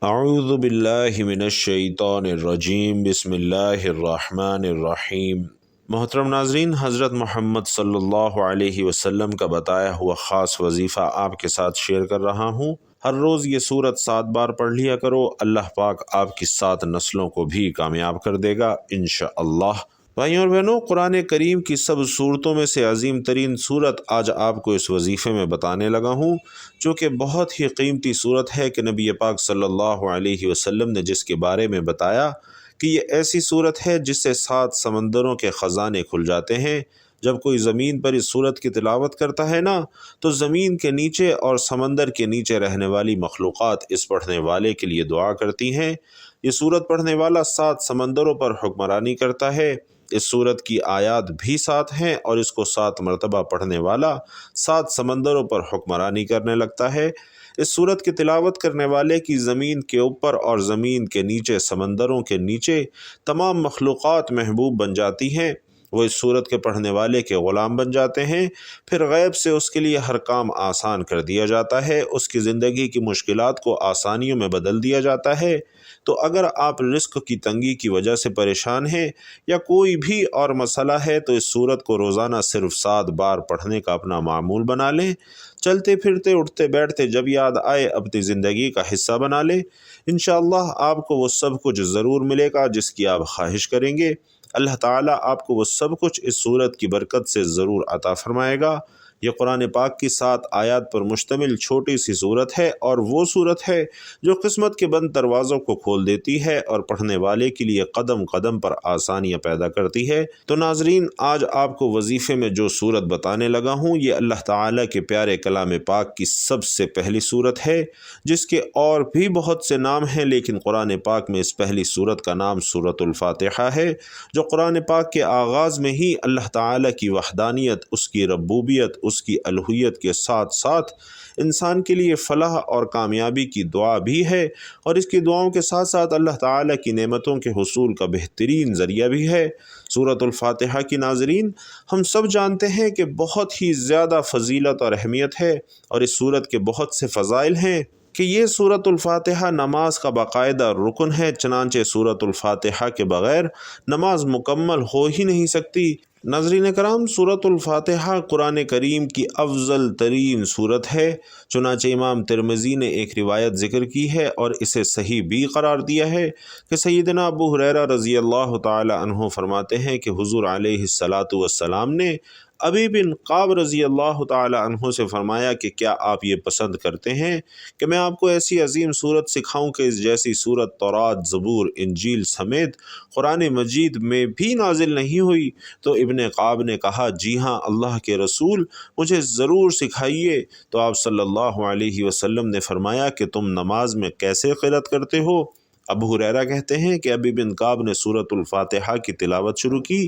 اعوذ باللہ من الشیطان الرجیم بسم اللہ الرحمن الرحیم۔ محترم ناظرین، حضرت محمد صلی اللہ علیہ وسلم کا بتایا ہوا خاص وظیفہ آپ کے ساتھ شیئر کر رہا ہوں۔ ہر روز یہ سورت 7 بار پڑھ لیا کرو، اللہ پاک آپ کی 7 نسلوں کو بھی کامیاب کر دے گا انشاءاللہ۔ بھائیوں اور بہنوں، قرآن کریم کی سب صورتوں میں سے عظیم ترین صورت آج آپ کو اس وظیفے میں بتانے لگا ہوں، جو کہ بہت ہی قیمتی صورت ہے کہ نبی پاک صلی اللہ علیہ وسلم نے جس کے بارے میں بتایا کہ یہ ایسی صورت ہے جس سے 7 سمندروں کے خزانے کھل جاتے ہیں۔ جب کوئی زمین پر اس صورت کی تلاوت کرتا ہے نا، تو زمین کے نیچے اور سمندر کے نیچے رہنے والی مخلوقات اس پڑھنے والے کے لیے دعا کرتی ہیں۔ یہ صورت پڑھنے والا 7 سمندروں پر حکمرانی کرتا ہے۔ اس صورت کی آیات بھی 7 ہیں اور اس کو 7 مرتبہ پڑھنے والا 7 سمندروں پر حکمرانی کرنے لگتا ہے۔ اس صورت کی تلاوت کرنے والے کی زمین کے اوپر اور زمین کے نیچے سمندروں کے نیچے تمام مخلوقات محبوب بن جاتی ہیں۔ وہ اس صورت کے پڑھنے والے کے غلام بن جاتے ہیں۔ پھر غیب سے اس کے لیے ہر کام آسان کر دیا جاتا ہے، اس کی زندگی کی مشکلات کو آسانیوں میں بدل دیا جاتا ہے۔ تو اگر آپ رزق کی تنگی کی وجہ سے پریشان ہیں یا کوئی بھی اور مسئلہ ہے، تو اس صورت کو روزانہ صرف 7 بار پڑھنے کا اپنا معمول بنا لیں۔ چلتے پھرتے اٹھتے بیٹھتے جب یاد آئے اپنی زندگی کا حصہ بنا لیں۔ انشاءاللہ آپ کو وہ سب کچھ ضرور ملے گا جس کی آپ خواہش کریں گے۔ اللہ تعالیٰ آپ کو وہ سب کچھ اس صورت کی برکت سے ضرور عطا فرمائے گا۔ یہ قرآن پاک کی 7 آیات پر مشتمل چھوٹی سی صورت ہے، اور وہ صورت ہے جو قسمت کے بند دروازوں کو کھول دیتی ہے اور پڑھنے والے کے لیے قدم قدم پر آسانیاں پیدا کرتی ہے۔ تو ناظرین، آج آپ کو وظیفے میں جو صورت بتانے لگا ہوں، یہ اللہ تعالیٰ کے پیارے کلام پاک کی سب سے پہلی صورت ہے، جس کے اور بھی بہت سے نام ہیں، لیکن قرآن پاک میں اس پہلی صورت کا نام سورۃ الفاتحہ ہے، جو قرآن پاک کے آغاز میں ہی اللہ تعالیٰ کی وحدانیت، اس کی ربوبیت، اس کی الوہیت کے ساتھ ساتھ انسان کے لیے فلاح اور کامیابی کی دعا بھی ہے، اور اس کی دعاؤں کے ساتھ ساتھ اللہ تعالیٰ کی نعمتوں کے حصول کا بہترین ذریعہ بھی ہے۔ سورۃ الفاتحہ کی ناظرین، ہم سب جانتے ہیں کہ بہت ہی زیادہ فضیلت اور اہمیت ہے، اور اس سورت کے بہت سے فضائل ہیں کہ یہ سورۃ الفاتحہ نماز کا باقاعدہ رکن ہے، چنانچہ سورۃ الفاتحہ کے بغیر نماز مکمل ہو ہی نہیں سکتی۔ ناظرین کرام، سورۃ الفاتحہ قرآن کریم کی افضل ترین صورت ہے، چنانچہ امام ترمذی نے ایک روایت ذکر کی ہے اور اسے صحیح بھی قرار دیا ہے کہ سیدنا ابو ہریرہ رضی اللہ تعالی عنہ فرماتے ہیں کہ حضور علیہ الصلاۃ والسلام نے ابی بن قعب رضی اللہ تعالی عنہ سے فرمایا کہ کیا آپ یہ پسند کرتے ہیں کہ میں آپ کو ایسی عظیم صورت سکھاؤں کہ اس جیسی صورت تورات، زبور، انجیل سمیت قرآن مجید میں بھی نازل نہیں ہوئی؟ تو ابن قعب نے کہا، جی ہاں اللہ کے رسول، مجھے ضرور سکھائیے۔ تو آپ صلی اللہ علیہ وسلم نے فرمایا کہ تم نماز میں کیسے قرأت کرتے ہو؟ ابو ہریرہ کہتے ہیں کہ ابی بن قعب نے سورۃ الفاتحہ کی تلاوت شروع کی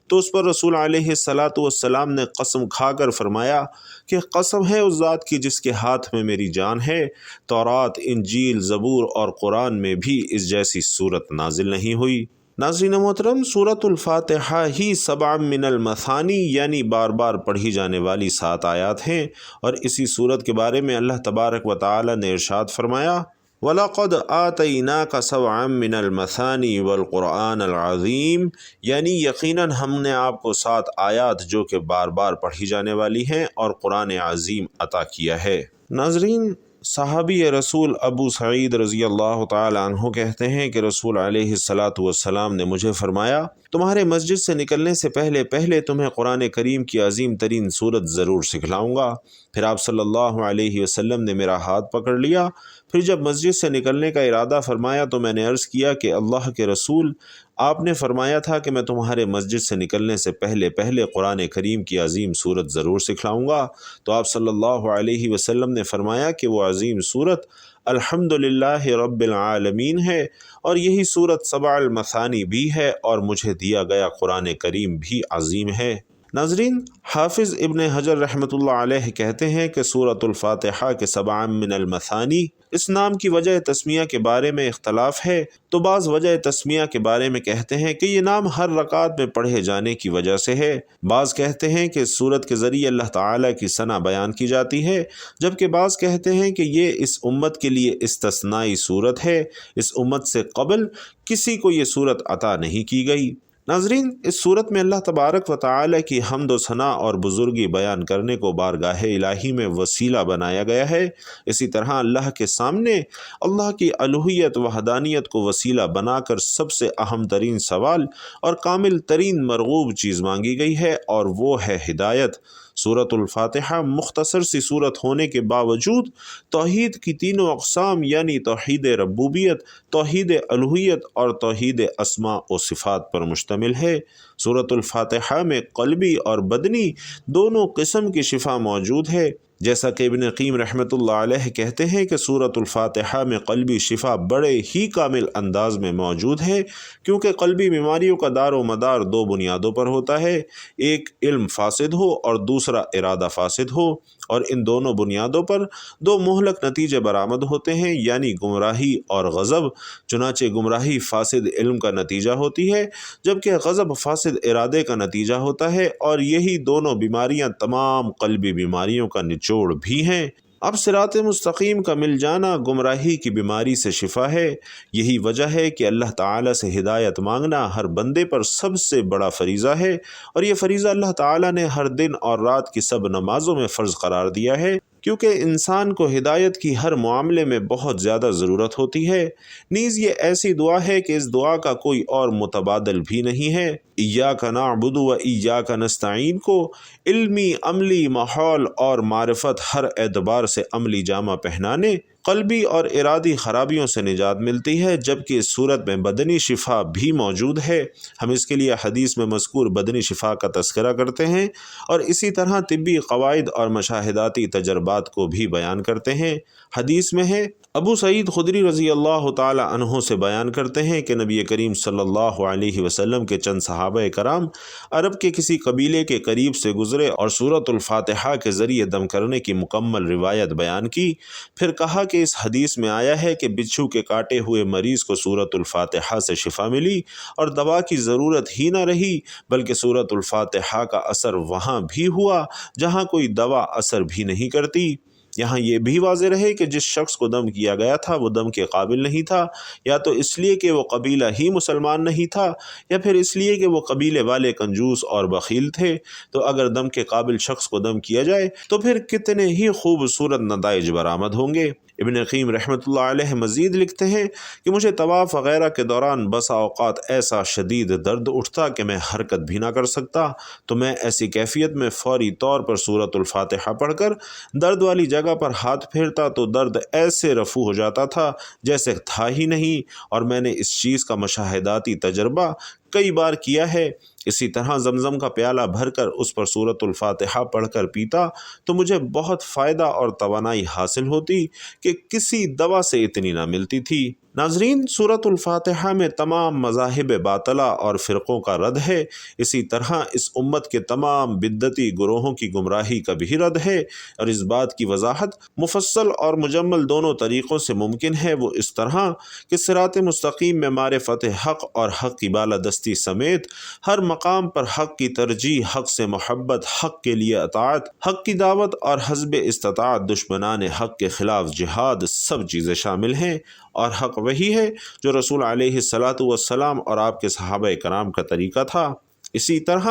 تو اس پر رسول علیہ الصلاۃ والسلام نے قسم کھا کر فرمایا کہ قسم ہے اس ذات کی جس کے ہاتھ میں میری جان ہے، تورات، انجیل، زبور اور قرآن میں بھی اس جیسی صورت نازل نہیں ہوئی۔ ناظرین محترم، سورۃ الفاتحہ ہی 7 من المثانی یعنی بار بار پڑھی جانے والی 7 آیات ہیں، اور اسی صورت کے بارے میں اللہ تبارک و تعالی نے ارشاد فرمایا، وَلَقَدْ آتَيْنَاكَ سَبْعًا مِّنَ الْمَثَانِي وَالْقُرْآنَ الْعَظِيمِ، یعنی یقیناً ہم نے آپ کو 7 آیات جو کہ بار بار پڑھی جانے والی ہیں اور قرآن عظیم عطا کیا ہے۔ ناظرین، صحابی رسول ابو سعید رضی اللہ تعالی عنہ کہتے ہیں کہ رسول علیہ الصلاۃ والسلام نے مجھے فرمایا، تمہارے مسجد سے نکلنے سے پہلے تمہیں قرآن کریم کی عظیم ترین صورت ضرور سکھلاؤں گا۔ پھر آپ صلی اللہ علیہ وسلم نے میرا ہاتھ پکڑ لیا۔ پھر جب مسجد سے نکلنے کا ارادہ فرمایا تو میں نے عرض کیا کہ اللہ کے رسول، آپ نے فرمایا تھا کہ میں تمہارے مسجد سے نکلنے سے پہلے قرآن کریم کی عظیم صورت ضرور سکھلاؤں گا۔ تو آپ صلی اللہ علیہ وسلم نے فرمایا کہ وہ عظیم صورت الحمدللہ رب العالمین ہے، اور یہی صورت 7 المثانی بھی ہے، اور مجھے دیا گیا قرآن کریم بھی عظیم ہے۔ ناظرین، حافظ ابن حجر رحمۃ اللہ علیہ کہتے ہیں کہ سورۃ الفاتحہ کے 7 من المثانی، اس نام کی وجہ تسمیہ کے بارے میں اختلاف ہے، تو بعض وجہ تسمیہ کے بارے میں کہتے ہیں کہ یہ نام ہر رکعت میں پڑھے جانے کی وجہ سے ہے، بعض کہتے ہیں کہ سورت کے ذریعے اللہ تعالیٰ کی ثنا بیان کی جاتی ہے، جبکہ بعض کہتے ہیں کہ یہ اس امت کے لیے استثنائی صورت ہے، اس امت سے قبل کسی کو یہ صورت عطا نہیں کی گئی۔ ناظرین، اس صورت میں اللہ تبارک و تعالی کی حمد و ثنا اور بزرگی بیان کرنے کو بارگاہ الہی میں وسیلہ بنایا گیا ہے، اسی طرح اللہ کے سامنے اللہ کی الوہیت وحدانیت کو وسیلہ بنا کر سب سے اہم ترین سوال اور کامل ترین مرغوب چیز مانگی گئی ہے، اور وہ ہے ہدایت۔ سورۃ الفاتحہ مختصر سی صورت ہونے کے باوجود توحید کی تینوں اقسام یعنی توحید ربوبیت، توحید الوہیت اور توحید اسماء و صفات پر مشتمل ہے۔ سورۃ الفاتحہ میں قلبی اور بدنی دونوں قسم کی شفا موجود ہے، جیسا کہ ابن قیم رحمۃ اللہ علیہ کہتے ہیں کہ سورۃ الفاتحہ میں قلبی شفا بڑے ہی کامل انداز میں موجود ہے، کیونکہ قلبی بیماریوں کا دار و مدار دو بنیادوں پر ہوتا ہے، ایک علم فاسد ہو اور دوسرا ارادہ فاسد ہو، اور ان دونوں بنیادوں پر دو مہلک نتیجے برآمد ہوتے ہیں، یعنی گمراہی اور غضب۔ چنانچہ گمراہی فاسد علم کا نتیجہ ہوتی ہے، جبکہ غضب فاسد ارادے کا نتیجہ ہوتا ہے، اور یہی دونوں بیماریاں تمام قلبی بیماریوں کا نچوڑ بھی ہیں۔ اب صراط مستقیم کا مل جانا گمراہی کی بیماری سے شفا ہے، یہی وجہ ہے کہ اللہ تعالیٰ سے ہدایت مانگنا ہر بندے پر سب سے بڑا فریضہ ہے، اور یہ فریضہ اللہ تعالیٰ نے ہر دن اور رات کی سب نمازوں میں فرض قرار دیا ہے، کیونکہ انسان کو ہدایت کی ہر معاملے میں بہت زیادہ ضرورت ہوتی ہے۔ نیز یہ ایسی دعا ہے کہ اس دعا کا کوئی اور متبادل بھی نہیں ہے۔ ایاک نعبد و ایاک نستعین کو علمی، عملی، ماحول اور معرفت ہر اعتبار سے عملی جامہ پہنانے قلبی اور ارادی خرابیوں سے نجات ملتی ہے، جبکہ اس صورت میں بدنی شفا بھی موجود ہے۔ ہم اس کے لیے حدیث میں مذکور بدنی شفا کا تذکرہ کرتے ہیں، اور اسی طرح طبی قواعد اور مشاہداتی تجربات کو بھی بیان کرتے ہیں۔ حدیث میں ہے، ابو سعید خدری رضی اللہ تعالی عنہ سے بیان کرتے ہیں کہ نبی کریم صلی اللہ علیہ وسلم کے چند صحابہ کرام عرب کے کسی قبیلے کے قریب سے گزرے اور سورۃ الفاتحہ کے ذریعے دم کرنے کی مکمل روایت بیان کی، پھر کہا کہ اس حدیث میں آیا ہے کہ بچھو کے کاٹے ہوئے مریض کو سورۃ الفاتحہ سے شفا ملی اور دوا کی ضرورت ہی نہ رہی، بلکہ سورۃ الفاتحہ کا اثر وہاں بھی ہوا جہاں کوئی دوا اثر بھی نہیں کرتی۔ یہاں یہ بھی واضح رہے کہ جس شخص کو دم کیا گیا تھا وہ دم کے قابل نہیں تھا، یا تو اس لیے کہ وہ قبیلہ ہی مسلمان نہیں تھا، یا پھر اس لیے کہ وہ قبیلے والے کنجوس اور بخیل تھے۔ تو اگر دم کے قابل شخص کو دم کیا جائے تو پھر کتنے ہی خوبصورت نتائج برآمد ہوں گے۔ ابن قیم رحمۃ اللہ علیہ مزید لکھتے ہیں کہ مجھے طواف وغیرہ کے دوران بسا اوقات ایسا شدید درد اٹھتا کہ میں حرکت بھی نہ کر سکتا، تو میں ایسی کیفیت میں فوری طور پر سورۃ الفاتحہ پڑھ کر درد والی جگہ پر ہاتھ پھیرتا تو درد ایسے رفو ہو جاتا تھا جیسے تھا ہی نہیں، اور میں نے اس چیز کا مشاہداتی تجربہ کئی بار کیا ہے۔ اسی طرح زمزم کا پیالہ بھر کر اس پر سورۃ الفاتحہ پڑھ کر پیتا تو مجھے بہت فائدہ اور توانائی حاصل ہوتی کہ کسی دوا سے اتنی نہ ملتی تھی۔ ناظرین، سورۃ الفاتحہ میں تمام مذاہب باطلہ اور فرقوں کا رد ہے، اسی طرح اس امت کے تمام بدعتی گروہوں کی گمراہی کا بھی رد ہے، اور اس بات کی وضاحت مفصل اور مجمل دونوں طریقوں سے ممکن ہے، وہ اس طرح کہ صراط مستقیم میں معرفت حق اور حق کی بالادستی سمیت ہر مقام پر حق کی ترجیح، حق سے محبت، حق کے لیے اطاعت، حق کی دعوت اور حسب استطاعت دشمنان حق کے خلاف جہاد، سب چیزیں شامل ہیں، اور حق وہی ہے جو رسول علیہ الصلاۃ والسلام اور آپ کے صحابہ کرام کا طریقہ تھا۔ اسی طرح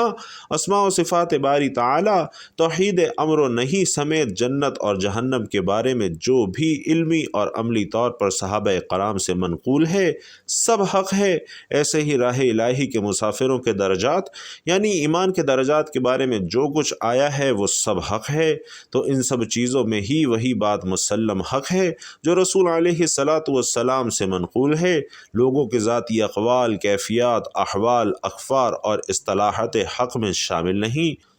اسماء و صفات باری تعالی، توحید امر و نہی سمیت جنت اور جہنم کے بارے میں جو بھی علمی اور عملی طور پر صحابہ کرام سے منقول ہے سب حق ہے۔ ایسے ہی راہ الہی کے مسافروں کے درجات یعنی ایمان کے درجات کے بارے میں جو کچھ آیا ہے وہ سب حق ہے، تو ان سب چیزوں میں ہی وہی بات مسلم حق ہے جو رسول علیہ الصلاۃ والسلام سے منقول ہے۔ لوگوں کے ذاتی اقوال، کیفیات، احوال، اخبار اور اصطلاحات حق میں شامل نہیں۔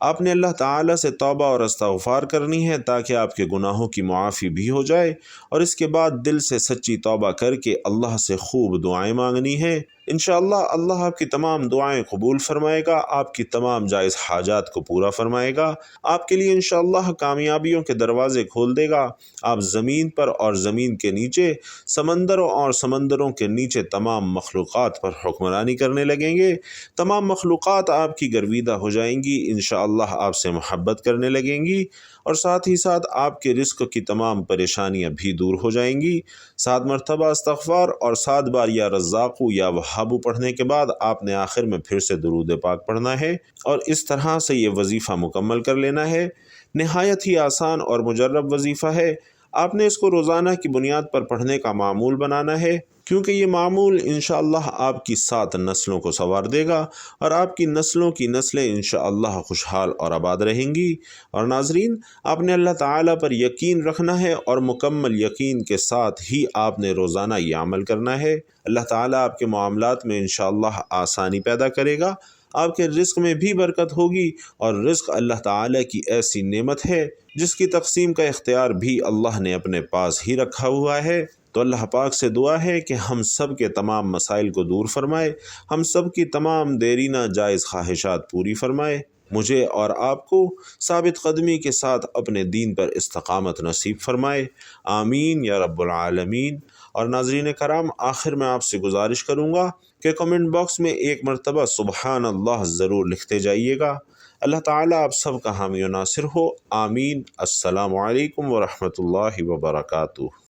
آپ نے اللہ تعالیٰ سے توبہ اور استغفار کرنی ہے تاکہ آپ کے گناہوں کی معافی بھی ہو جائے، اور اس کے بعد دل سے سچی توبہ کر کے اللہ سے خوب دعائیں مانگنی ہیں۔ انشاءاللہ اللہ آپ کی تمام دعائیں قبول فرمائے گا، آپ کی تمام جائز حاجات کو پورا فرمائے گا، آپ کے لیے انشاءاللہ کامیابیوں کے دروازے کھول دے گا۔ آپ زمین پر اور زمین کے نیچے، سمندروں اور سمندروں کے نیچے تمام مخلوقات پر حکمرانی کرنے لگیں گے۔ تمام مخلوقات آپ کی گرویدہ ہو جائیں گی، انشاءاللہ آپ سے محبت کرنے لگیں گی، اور ساتھ ہی ساتھ آپ کے رزق کی تمام پریشانیاں بھی دور ہو جائیں گی۔ 7 مرتبہ استغفار اور 7 بار یا رزاقو یا وہابو پڑھنے کے بعد آپ نے آخر میں پھر سے درود پاک پڑھنا ہے، اور اس طرح سے یہ وظیفہ مکمل کر لینا ہے۔ نہایت ہی آسان اور مجرب وظیفہ ہے، آپ نے اس کو روزانہ کی بنیاد پر پڑھنے کا معمول بنانا ہے، کیونکہ یہ معمول انشاءاللہ آپ کی 7 نسلوں کو سنوار دے گا، اور آپ کی نسلوں کی نسلیں انشاءاللہ خوشحال اور آباد رہیں گی۔ اور ناظرین، آپ نے اللہ تعالیٰ پر یقین رکھنا ہے، اور مکمل یقین کے ساتھ ہی آپ نے روزانہ یہ عمل کرنا ہے۔ اللہ تعالیٰ آپ کے معاملات میں انشاءاللہ آسانی پیدا کرے گا، آپ کے رزق میں بھی برکت ہوگی، اور رزق اللہ تعالیٰ کی ایسی نعمت ہے جس کی تقسیم کا اختیار بھی اللہ نے اپنے پاس ہی رکھا ہوا ہے۔ تو اللہ پاک سے دعا ہے کہ ہم سب کے تمام مسائل کو دور فرمائے، ہم سب کی تمام دیرینہ جائز خواہشات پوری فرمائے، مجھے اور آپ کو ثابت قدمی کے ساتھ اپنے دین پر استقامت نصیب فرمائے، آمین یا رب العالمین۔ اور ناظرین کرام، آخر میں آپ سے گزارش کروں گا کہ کمنٹ باکس میں 1 مرتبہ سبحان اللہ ضرور لکھتے جائیے گا۔ اللہ تعالیٰ آپ سب کا حامی و ناصر ہو، آمین۔ السلام علیکم ورحمۃ اللہ وبرکاتہ۔